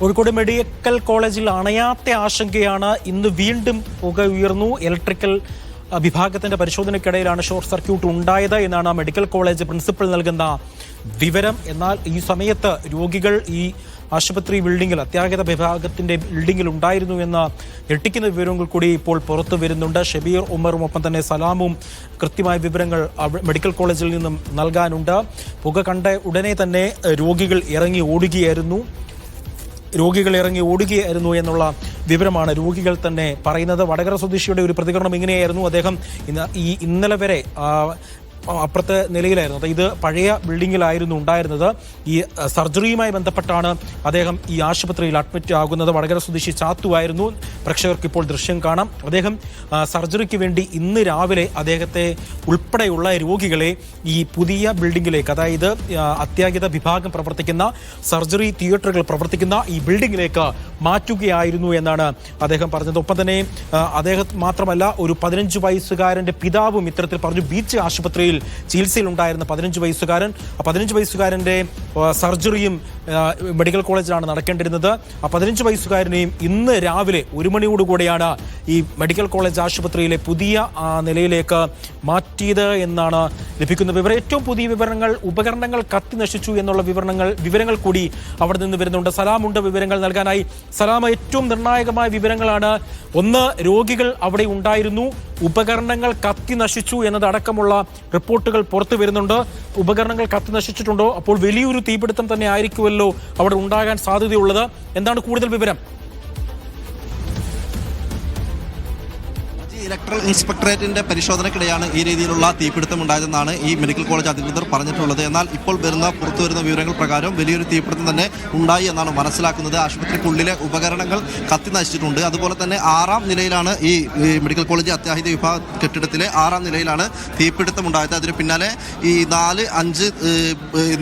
Kozhikode medical കോളേജിൽ അണയാത്ത ആശങ്കയാണ്. ഇന്ന് വീണ്ടും പുക ഉയർന്നു. ഇലക്ട്രിക്കൽ വിഭാഗത്തിന്റെ പരിശോധനയ്ക്കിടയിലാണ് ഷോർട്ട് സർക്യൂട്ട് ഉണ്ടായത് എന്നാണ് മെഡിക്കൽ കോളേജ് പ്രിൻസിപ്പൽ നൽകുന്ന വിവരം. എന്നാൽ ഈ സമയത്ത് രോഗികൾ ഈ ആശുപത്രി ബിൽഡിംഗിൽ, അത്യാഹിത വിഭാഗത്തിന്റെ ബിൽഡിംഗിൽ ഉണ്ടായിരുന്നു എന്ന ഞെട്ടിക്കുന്ന വിവരങ്ങൾ കൂടി ഇപ്പോൾ പുറത്തു വരുന്നുണ്ട്. ഷബീർ ഉമറും ഒപ്പം തന്നെ സലാമും കൃത്യമായ വിവരങ്ങൾ മെഡിക്കൽ കോളേജിൽ നിന്നും നൽകാനുണ്ട്. പുക കണ്ട ഉടനെ തന്നെ രോഗികൾ ഇറങ്ങി ഓടുകയായിരുന്നു എന്നുള്ള വിവരമാണ് രോഗികൾ തന്നെ പറയുന്നത്. വടകര സ്വദേശിയുടെ ഒരു പ്രതികരണം ഇങ്ങനെയായിരുന്നു. അദ്ദേഹം ഇന്നലെ വരെ അപ്പുറത്തെ നിലയിലായിരുന്നു. ഇത് പഴയ ബിൽഡിങ്ങിലായിരുന്നു ഉണ്ടായിരുന്നത്. ഈ സർജറിയുമായി ബന്ധപ്പെട്ടാണ് അദ്ദേഹം ഈ ആശുപത്രിയിൽ അഡ്മിറ്റ് ആകുന്നത്. വടകര സ്വദേശി ചാത്തുവായിരുന്നു. പ്രേക്ഷകർക്ക് ഇപ്പോൾ ദൃശ്യം കാണാം. അദ്ദേഹം സർജറിക്ക് വേണ്ടി ഇന്ന് രാവിലെ അദ്ദേഹത്തെ ഉൾപ്പെടെയുള്ള രോഗികളെ ഈ പുതിയ ബിൽഡിങ്ങിലേക്ക്, അതായത് അത്യാഹിത വിഭാഗം പ്രവർത്തിക്കുന്ന, സർജറി തിയേറ്ററുകൾ പ്രവർത്തിക്കുന്ന ഈ ബിൽഡിങ്ങിലേക്ക് മാറ്റുകയായിരുന്നു എന്നാണ് അദ്ദേഹം പറഞ്ഞത്. ഒപ്പം തന്നെ അദ്ദേഹം മാത്രമല്ല, ഒരു 15 വയസ്സുകാരന്റെ പിതാവും ഇത്തരത്തിൽ പറഞ്ഞു. ബീച്ച് ആശുപത്രിയിൽ ചികിത്സയിലുണ്ടായിരുന്ന 15 വയസ്സുകാരൻ, ആ 15 വയസ്സുകാരന്റെ സർജറിയും മെഡിക്കൽ കോളേജിലാണ് നടക്കേണ്ടിരുന്നത്. ആ 15 വയസ്സുകാരനെയും ഇന്ന് രാവിലെ 1 മണിയോടുകൂടിയാണ് ഈ മെഡിക്കൽ കോളേജ് ആശുപത്രിയിലെ പുതിയ നിലയിലേക്ക് മാറ്റിയത് എന്നാണ് ലഭിക്കുന്ന വിവരം. ഏറ്റവും പുതിയ വിവരങ്ങൾ, ഉപകരണങ്ങൾ കത്തി നശിച്ചു എന്നുള്ള വിവരങ്ങൾ കൂടി അവിടെ നിന്ന് വരുന്നുണ്ട്. സലാമുണ്ട് വിവരങ്ങൾ നൽകാനായി. സലാം, ഏറ്റവും നിർണായകമായ വിവരങ്ങളാണ്. ഒന്ന്, രോഗികൾ അവിടെ ഉണ്ടായിരുന്നു, ഉപകരണങ്ങൾ കത്തി നശിച്ചു എന്നതടക്കമുള്ള റിപ്പോർട്ടുകൾ പുറത്തു വരുന്നുണ്ട്. ഉപകരണങ്ങൾ കത്തി നശിച്ചിട്ടുണ്ടോ? അപ്പോൾ വലിയൊരു തീപിടുത്തം തന്നെ ആയിരിക്കുമല്ലോ അവിടെ ഉണ്ടാകാൻ സാധ്യതയുള്ളത്. എന്താണ് കൂടുതൽ വിവരം? ഇലക്ട്രൽ ഇൻസ്പെക്ടറേറ്റിന്റെ പരിശോധനയ്ക്കിടെയാണ് ഈ രീതിയിലുള്ള തീപിടുത്തം ഉണ്ടായതെന്നാണ് ഈ മെഡിക്കൽ കോളേജ് അധികൃതർ പറഞ്ഞിട്ടുള്ളത്. എന്നാൽ ഇപ്പോൾ പുറത്തു വരുന്ന വിവരങ്ങൾ പ്രകാരം വലിയൊരു തീപിടുത്തം തന്നെ ഉണ്ടായി എന്നാണ് മനസ്സിലാക്കുന്നത്. ആശുപത്രിക്കുള്ളിലെ ഉപകരണങ്ങൾ കത്തി നശിച്ചിട്ടുണ്ട്. അതുപോലെ തന്നെ 6ാം നിലയിലാണ് ഈ മെഡിക്കൽ കോളേജ് അത്യാഹിത വിഭാഗ കെട്ടിടത്തിലെ 6ാം നിലയിലാണ് തീപിടുത്തം ഉണ്ടായത്. അതിന് പിന്നാലെ ഈ 4-5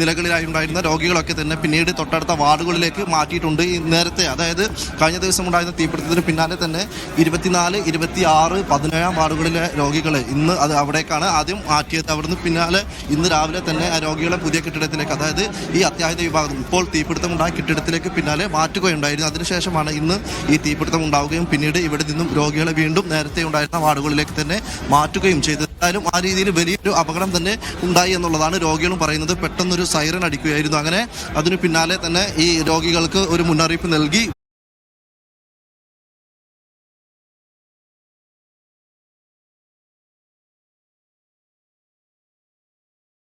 നിലകളിലായി ഉണ്ടായിരുന്ന രോഗികളൊക്കെ തന്നെ പിന്നീട് തൊട്ടടുത്ത വാർഡുകളിലേക്ക് മാറ്റിയിട്ടുണ്ട്. നേരത്തെ, അതായത് കഴിഞ്ഞ ദിവസം ഉണ്ടായിരുന്ന തീപിടുത്തത്തിന് പിന്നാലെ തന്നെ 24, 26, 17ാം വാർഡുകളിലെ രോഗികളെ ഇന്ന് അവിടേക്കാണ് ആദ്യം മാറ്റിയത്. അവിടുന്ന് പിന്നാലെ ഇന്ന് രാവിലെ തന്നെ ആ രോഗികളെ പുതിയ കെട്ടിടത്തിലേക്ക്, അതായത് ഈ അത്യാഹിത വിഭാഗം ഇപ്പോൾ തീപിടുത്തമുണ്ടായ കെട്ടിടത്തിലേക്ക് പിന്നാലെ മാറ്റുകയുണ്ടായിരുന്നു. അതിനുശേഷമാണ് ഇന്ന് ഈ തീപിടുത്തം ഉണ്ടാവുകയും പിന്നീട് ഇവിടെ നിന്നും രോഗികളെ വീണ്ടും നേരത്തെ ഉണ്ടായിരുന്ന വാർഡുകളിലേക്ക് തന്നെ മാറ്റുകയും ചെയ്തത്. എന്തായാലും ആ രീതിയിൽ വലിയൊരു അപകടം തന്നെ ഉണ്ടായി എന്നുള്ളതാണ് രോഗികളും പറയുന്നത്. പെട്ടെന്നൊരു സൈറൻ അടിക്കുകയായിരുന്നു. അങ്ങനെ അതിനു പിന്നാലെ തന്നെ ഈ രോഗികൾക്ക് ഒരു മുന്നറിയിപ്പ് നൽകി